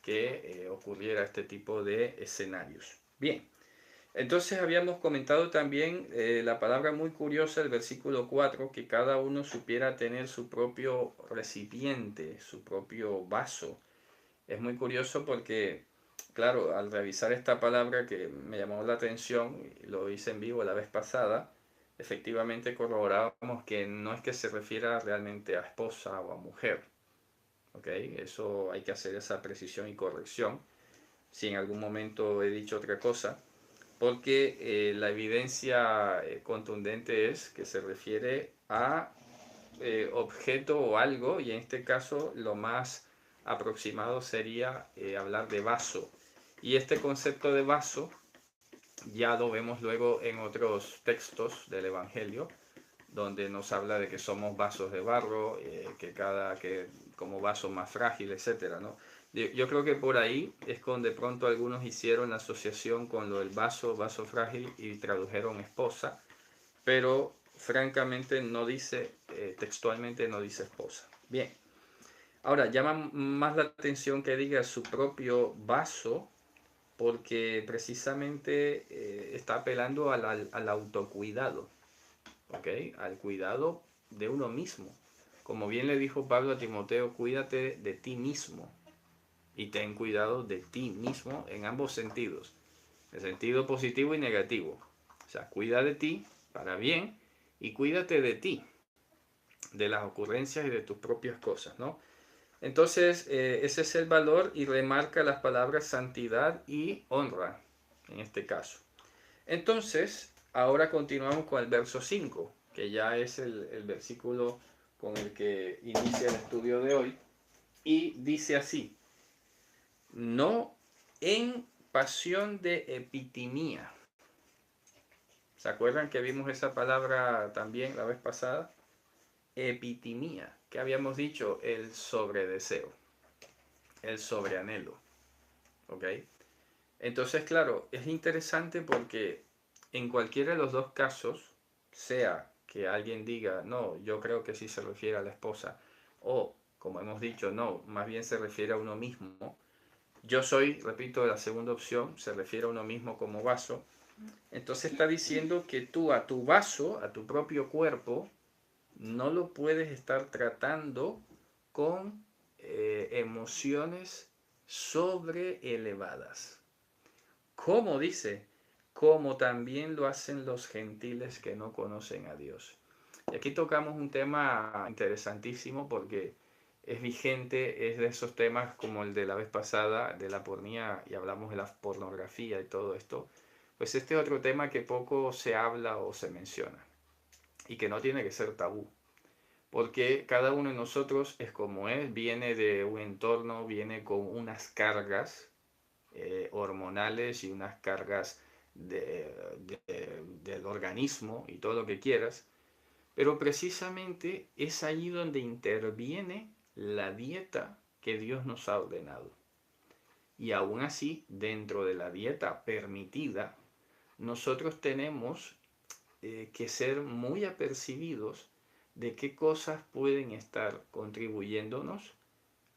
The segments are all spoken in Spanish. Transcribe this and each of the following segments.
que ocurriera este tipo de escenarios. Bien, entonces habíamos comentado también la palabra muy curiosa del versículo 4, que cada uno supiera tener su propio recipiente, su propio vaso. Es muy curioso porque, claro, al revisar esta palabra que me llamó la atención, y lo hice en vivo la vez pasada, efectivamente corroborábamos que no es que se refiera realmente a esposa o a mujer, ¿ok? Eso hay que hacer esa precisión y corrección, si en algún momento he dicho otra cosa, porque la evidencia contundente es que se refiere a objeto o algo, y en este caso lo más aproximado sería hablar de vaso. Y este concepto de vaso ya lo vemos luego en otros textos del Evangelio, donde nos habla de que somos vasos de barro, que como vaso más frágil, etcétera, ¿no? Yo creo que por ahí es donde pronto algunos hicieron la asociación con lo del vaso frágil y tradujeron esposa, pero francamente no dice, textualmente no dice esposa. Bien, ahora llama más la atención que diga su propio vaso, porque precisamente está apelando al autocuidado, ¿ok? Al cuidado de uno mismo. Como bien le dijo Pablo a Timoteo, cuídate de ti mismo y ten cuidado de ti mismo en ambos sentidos, el sentido positivo y negativo. O sea, cuida de ti para bien y cuídate de ti, de las ocurrencias y de tus propias cosas, ¿no? Entonces, ese es el valor y remarca las palabras santidad y honra en este caso. Entonces, ahora continuamos con el verso 5, que ya es el versículo con el que inicia el estudio de hoy, y dice así: no en pasión de epitimía. ¿Se acuerdan que vimos esa palabra también la vez pasada? Epitimía, que habíamos dicho, el sobredeseo, el sobreanhelo, ¿ok? Entonces, claro, es interesante porque en cualquiera de los dos casos, sea que alguien diga, no, yo creo que sí se refiere a la esposa, o como hemos dicho, no, más bien se refiere a uno mismo. Yo soy, repito, la segunda opción, se refiere a uno mismo como vaso. Entonces está diciendo que tú a tu vaso, a tu propio cuerpo, no lo puedes estar tratando con emociones sobre elevadas. ¿Cómo dice? Como también lo hacen los gentiles que no conocen a Dios. Y aquí tocamos un tema interesantísimo porque es vigente, es de esos temas como el de la vez pasada, de la pornía, y hablamos de la pornografía y todo esto. Pues este es otro tema que poco se habla o se menciona y que no tiene que ser tabú. Porque cada uno de nosotros es como es, viene de un entorno, viene con unas cargas hormonales y unas cargas del organismo y todo lo que quieras, pero precisamente es allí donde interviene la dieta que Dios nos ha ordenado. Y aún así, dentro de la dieta permitida, nosotros tenemos que ser muy apercibidos de qué cosas pueden estar contribuyéndonos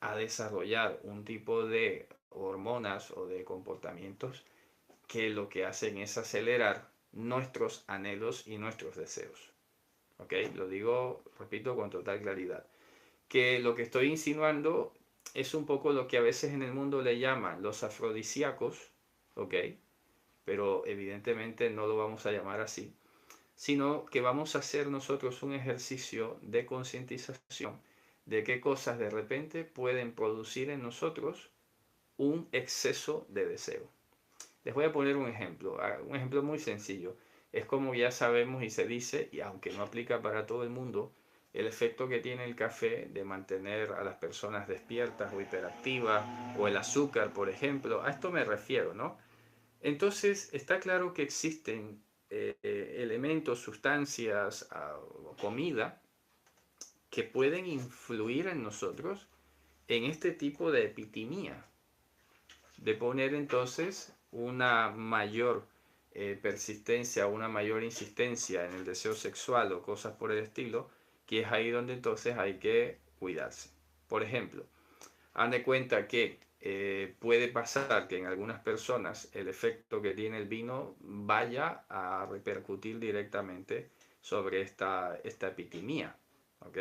a desarrollar un tipo de hormonas o de comportamientos que lo que hacen es acelerar nuestros anhelos y nuestros deseos. ¿Ok? Lo digo, repito, con total claridad. Que lo que estoy insinuando es un poco lo que a veces en el mundo le llaman los afrodisíacos, ¿ok? Pero evidentemente no lo vamos a llamar así, sino que vamos a hacer nosotros un ejercicio de concientización de qué cosas de repente pueden producir en nosotros un exceso de deseo. Les voy a poner un ejemplo muy sencillo. Es como ya sabemos y se dice, y aunque no aplica para todo el mundo, el efecto que tiene el café de mantener a las personas despiertas o hiperactivas, o el azúcar, por ejemplo. A esto me refiero, ¿no? Entonces, está claro que existen elementos, sustancias, comida, que pueden influir en nosotros en este tipo de epitimía, de poner entonces una mayor persistencia, una mayor insistencia en el deseo sexual o cosas por el estilo, que es ahí donde entonces hay que cuidarse. Por ejemplo, haz de cuenta que puede pasar que en algunas personas el efecto que tiene el vino vaya a repercutir directamente sobre esta epitimía, ¿ok?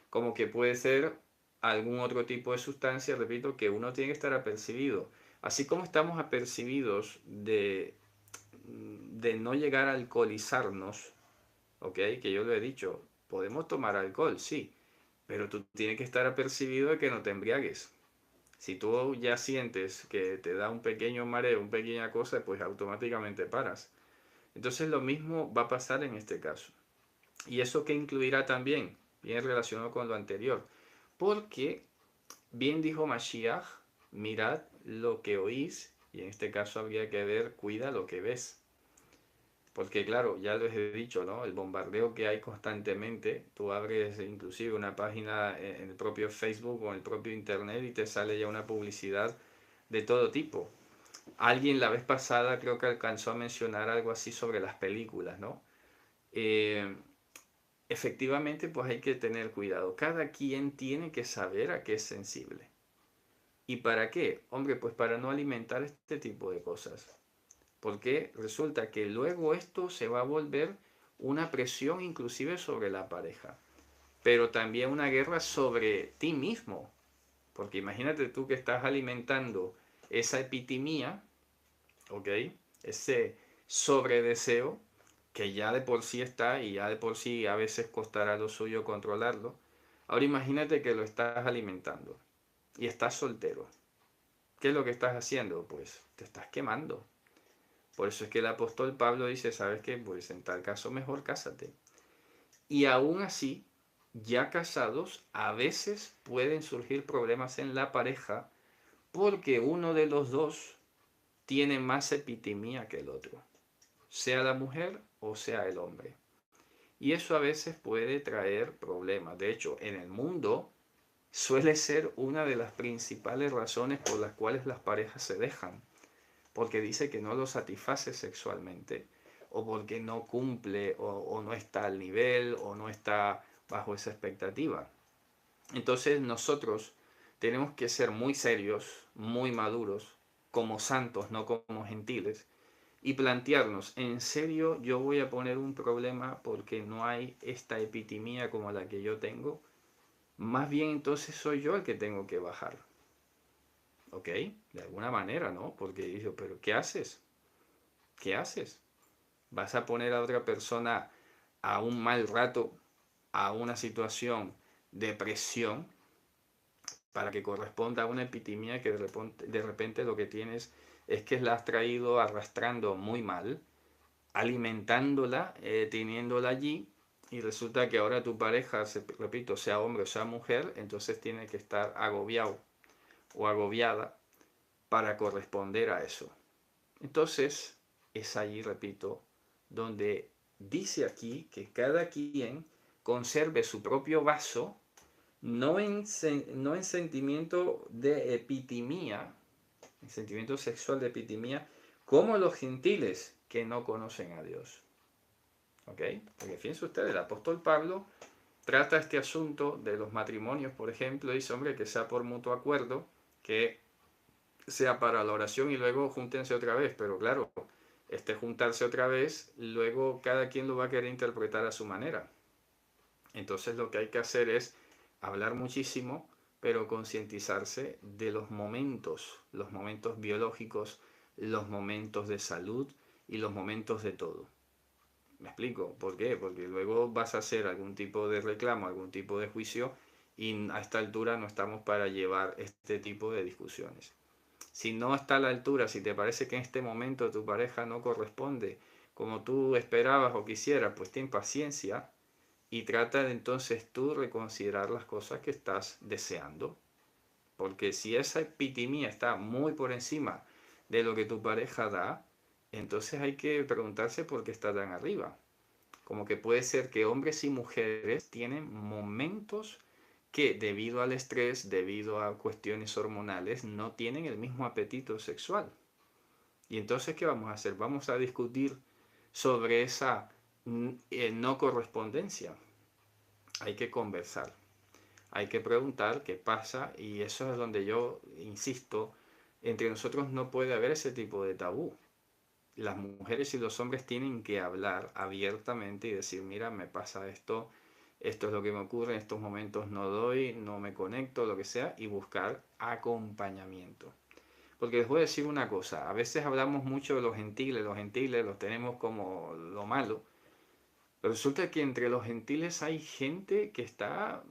Como que puede ser algún otro tipo de sustancia, repito, que uno tiene que estar apercibido. Así como estamos apercibidos de no llegar a alcoholizarnos, ¿ok? Que yo lo he dicho, podemos tomar alcohol, sí, pero tú tienes que estar apercibido de que no te embriagues. Si tú ya sientes que te da un pequeño mareo, una pequeña cosa, pues automáticamente paras. Entonces lo mismo va a pasar en este caso. Y eso que incluirá también, bien relacionado con lo anterior, porque bien dijo Mashiach, mirad lo que oís, y en este caso habría que ver, cuida lo que ves. Porque claro, ya les he dicho, ¿no? El bombardeo que hay constantemente, tú abres inclusive una página en el propio Facebook o en el propio Internet y te sale ya una publicidad de todo tipo. Alguien la vez pasada creo que alcanzó a mencionar algo así sobre las películas, ¿no? Eh, Efectivamente, pues hay que tener cuidado. Cada quien tiene que saber a qué es sensible. ¿Y para qué? Hombre, pues para no alimentar este tipo de cosas. Porque resulta que luego esto se va a volver una presión inclusive sobre la pareja, pero también una guerra sobre ti mismo. Porque imagínate tú que estás alimentando esa epitimía, ¿ok? Ese sobredeseo que ya de por sí está y ya de por sí a veces costará lo suyo controlarlo. Ahora imagínate que lo estás alimentando y estás soltero. ¿Qué es lo que estás haciendo? Pues te estás quemando. Por eso es que el apóstol Pablo dice, ¿sabes qué? Pues en tal caso mejor cásate. Y aún así, ya casados, a veces pueden surgir problemas en la pareja porque uno de los dos tiene más epitimía que el otro, sea la mujer o sea el hombre. Y eso a veces puede traer problemas. De hecho, en el mundo suele ser una de las principales razones por las cuales las parejas se dejan, porque dice que no lo satisface sexualmente, o porque no cumple, o no está al nivel, o no está bajo esa expectativa. Entonces nosotros tenemos que ser muy serios, muy maduros, como santos, no como gentiles, y plantearnos, ¿en serio yo voy a poner un problema porque no hay esta epitimía como la que yo tengo? Más bien entonces soy yo el que tengo que bajar. ¿Ok? De alguna manera, ¿no? Porque digo, pero ¿qué haces? ¿Qué haces? ¿Vas a poner a otra persona a un mal rato, a una situación de presión, para que corresponda a una epitimía que de repente lo que tienes es que la has traído arrastrando muy mal, alimentándola, teniéndola allí, y resulta que ahora tu pareja, repito, sea hombre o sea mujer, entonces tiene que estar agobiado o agobiada para corresponder a eso. Entonces, es allí, repito, donde dice aquí que cada quien conserve su propio vaso, no en sentimiento de epitimía, en sentimiento sexual de epitimía, como los gentiles que no conocen a Dios. ¿Ok? Porque fíjense ustedes, el apóstol Pablo trata este asunto de los matrimonios, por ejemplo, dice, hombre, que sea por mutuo acuerdo, que sea para la oración y luego júntense otra vez, pero claro, este juntarse otra vez, luego cada quien lo va a querer interpretar a su manera. Entonces lo que hay que hacer es hablar muchísimo, pero concientizarse de los momentos biológicos, los momentos de salud y los momentos de todo. ¿Me explico? ¿Por qué? Porque luego vas a hacer algún tipo de reclamo, algún tipo de juicio y a esta altura no estamos para llevar este tipo de discusiones. Si no está a la altura, si te parece que en este momento tu pareja no corresponde como tú esperabas o quisieras, pues ten paciencia y trata de entonces tú reconsiderar las cosas que estás deseando. Porque si esa epitimía está muy por encima de lo que tu pareja da, entonces hay que preguntarse por qué está tan arriba. Como que puede ser que hombres y mujeres tienen momentos que debido al estrés, debido a cuestiones hormonales, no tienen el mismo apetito sexual. Y entonces, ¿qué vamos a hacer? Vamos a discutir sobre esa no correspondencia. Hay que conversar. hay que preguntar qué pasa, y eso es donde yo insisto, entre nosotros no puede haber ese tipo de tabú. Las mujeres y los hombres tienen que hablar abiertamente y decir, mira, me pasa esto, esto es lo que me ocurre, en estos momentos no doy, no me conecto, lo que sea, y buscar acompañamiento. Porque les voy a decir una cosa, a veces hablamos mucho de los gentiles los tenemos como lo malo, pero resulta que entre los gentiles hay gente que está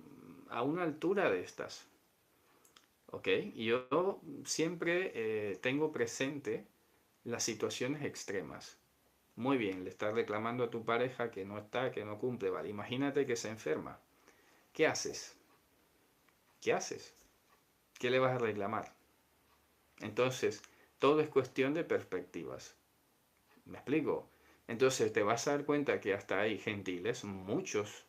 a una altura de estas, ¿ok? Y yo siempre tengo presente las situaciones extremas. Muy bien, le estás reclamando a tu pareja que no está, que no cumple, vale. Imagínate que se enferma. ¿Qué haces? ¿Qué haces? ¿Qué le vas a reclamar? Entonces, todo es cuestión de perspectivas. ¿Me explico? Entonces te vas a dar cuenta que hasta hay gentiles, muchos,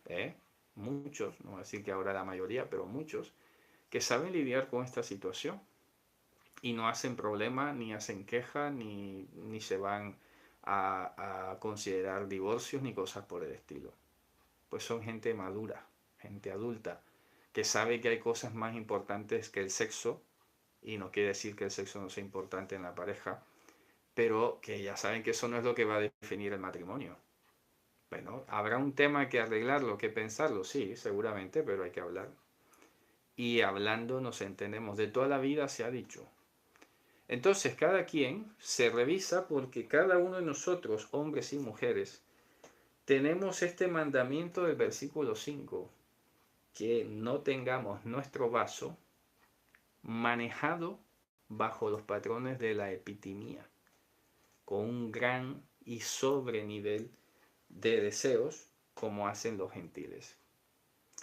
muchos, no voy a decir que ahora la mayoría, pero muchos, que saben lidiar con esta situación y no hacen problema, ni hacen queja, ni se van a considerar divorcios ni cosas por el estilo. Pues son gente madura, gente adulta, que sabe que hay cosas más importantes que el sexo, y no quiere decir que el sexo no sea importante en la pareja, pero que ya saben que eso no es lo que va a definir el matrimonio. Bueno, habrá un tema que arreglarlo, que pensarlo, sí, seguramente, pero hay que hablar. Y hablando nos entendemos, de toda la vida se ha dicho. Entonces cada quien se revisa porque cada uno de nosotros, hombres y mujeres, tenemos este mandamiento del versículo 5, que no tengamos nuestro vaso manejado bajo los patrones de la epitimía, con un gran y sobre nivel de deseos como hacen los gentiles.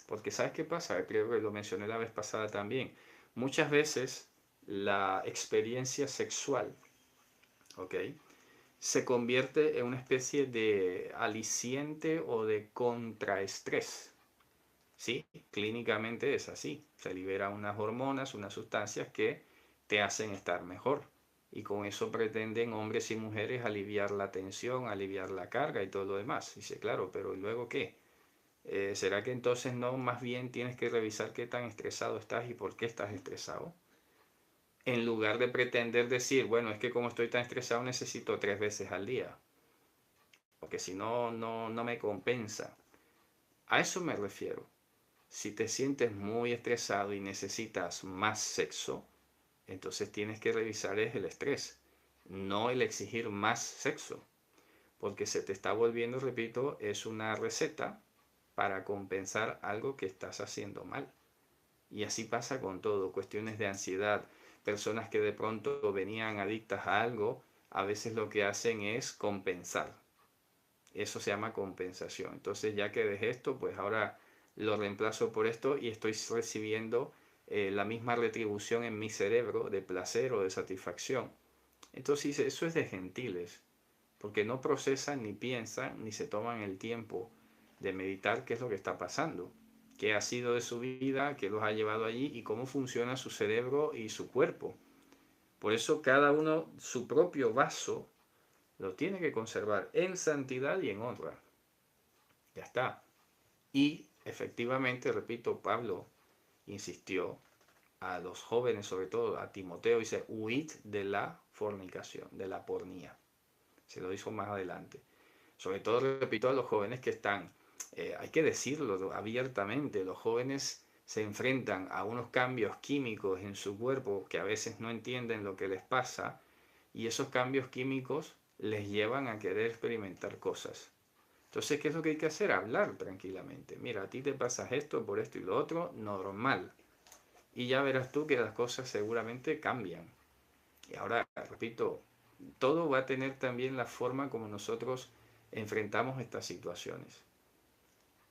Porque ¿sabes qué pasa? Creo que lo mencioné la vez pasada también. Muchas veces la experiencia sexual, ¿ok?, se convierte en una especie de aliciente o de contraestrés. Sí, clínicamente es así. Se liberan unas hormonas, unas sustancias que te hacen estar mejor. Y con eso pretenden hombres y mujeres aliviar la tensión, aliviar la carga y todo lo demás. Dice, claro, pero ¿y luego qué? ¿Será que entonces no, más bien tienes que revisar qué tan estresado estás y por qué estás estresado? En lugar de pretender decir, bueno, es que como estoy tan estresado necesito 3 veces al día, porque si no, no me compensa. A eso me refiero. Si te sientes muy estresado y necesitas más sexo, entonces tienes que revisar es el estrés, no el exigir más sexo, porque se te está volviendo, repito, es una receta para compensar algo que estás haciendo mal. Y así pasa con todo, cuestiones de ansiedad, personas que de pronto venían adictas a algo, a veces lo que hacen es compensar. Eso se llama compensación. Entonces ya que dejé esto, pues ahora lo reemplazo por esto y estoy recibiendo la misma retribución en mi cerebro de placer o de satisfacción. Entonces eso es de gentiles, porque no procesan ni piensan ni se toman el tiempo de meditar qué es lo que está pasando, qué ha sido de su vida, qué los ha llevado allí y cómo funciona su cerebro y su cuerpo. Por eso cada uno su propio vaso lo tiene que conservar en santidad y en honra. Ya está. Y efectivamente, repito, Pablo insistió a los jóvenes, sobre todo a Timoteo, dice, huid de la fornicación, de la pornía. Se lo dijo más adelante. Sobre todo, repito, a los jóvenes que están, hay que decirlo abiertamente, los jóvenes se enfrentan a unos cambios químicos en su cuerpo que a veces no entienden lo que les pasa, y esos cambios químicos les llevan a querer experimentar cosas. Entonces, ¿qué es lo que hay que hacer? Hablar tranquilamente. Mira, a ti te pasa esto por esto y lo otro, normal. Y ya verás tú que las cosas seguramente cambian. Y ahora, repito, todo va a tener también la forma como nosotros enfrentamos estas situaciones.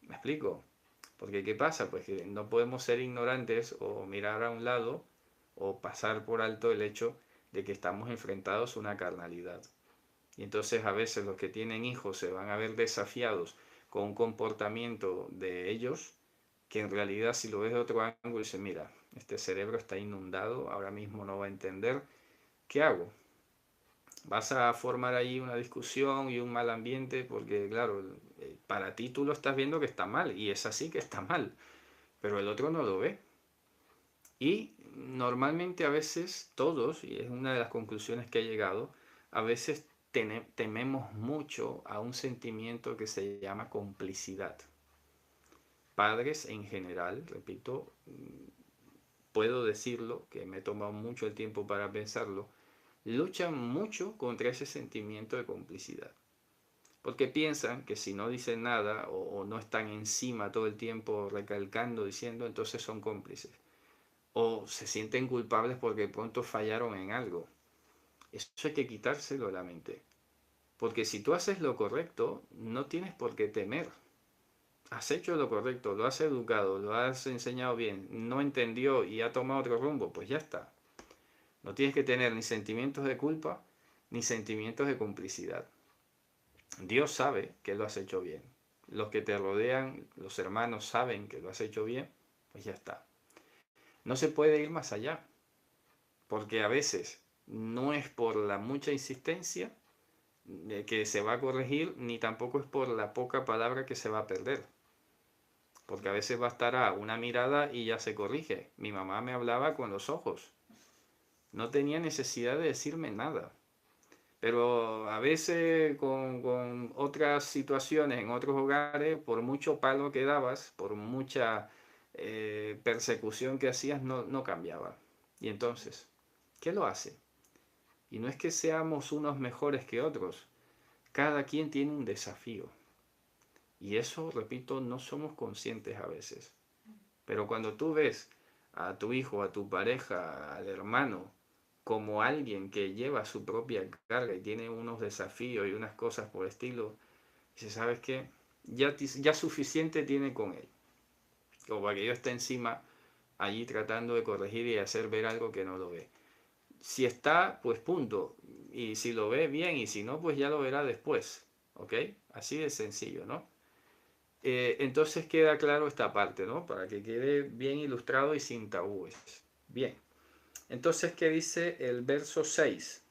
¿Me explico? Porque ¿qué pasa? Pues que no podemos ser ignorantes o mirar a un lado o pasar por alto el hecho de que estamos enfrentados a una carnalidad. Y entonces a veces los que tienen hijos se van a ver desafiados con un comportamiento de ellos que en realidad si lo ves de otro ángulo dices, mira, este cerebro está inundado, ahora mismo no va a entender, ¿qué hago? Vas a formar ahí una discusión y un mal ambiente porque claro, para ti tú lo estás viendo que está mal y es así que está mal, pero el otro no lo ve. Y normalmente a veces todos, y es una de las conclusiones que he llegado, a veces tememos mucho a un sentimiento que se llama complicidad. Padres en general, repito, puedo decirlo, que me he tomado mucho el tiempo para pensarlo, luchan mucho contra ese sentimiento de complicidad. Porque piensan que si no dicen nada o no están encima todo el tiempo recalcando, diciendo, entonces son cómplices. O se sienten culpables porque pronto fallaron en algo. Eso hay que quitárselo de la mente. Porque si tú haces lo correcto, no tienes por qué temer. Has hecho lo correcto, lo has educado, lo has enseñado bien, no entendió y ha tomado otro rumbo, pues ya está. No tienes que tener ni sentimientos de culpa ni sentimientos de complicidad. Dios sabe que lo has hecho bien. Los que te rodean, los hermanos saben que lo has hecho bien, pues ya está. No se puede ir más allá, porque a veces no es por la mucha insistencia que se va a corregir, ni tampoco es por la poca palabra que se va a perder. Porque a veces bastará una mirada y ya se corrige. Mi mamá me hablaba con los ojos. No tenía necesidad de decirme nada. Pero a veces con otras situaciones en otros hogares, por mucho palo que dabas, por mucha persecución que hacías, no cambiaba. Y entonces, ¿qué lo hace? Y no es que seamos unos mejores que otros. Cada quien tiene un desafío. Y eso, repito, no somos conscientes a veces. Pero cuando tú ves a tu hijo, a tu pareja, al hermano, como alguien que lleva su propia carga y tiene unos desafíos y unas cosas por el estilo, dices, ¿sabes qué? Ya suficiente tiene con él. Como para que yo esté encima allí tratando de corregir y hacer ver algo que no lo ve. Si está, pues punto. Y si lo ve, bien. Y si no, pues ya lo verá después. ¿Ok? Así de sencillo, ¿no? Entonces queda claro esta parte, ¿no? Para que quede bien ilustrado y sin tabúes. Bien. Entonces, ¿qué dice el verso 6?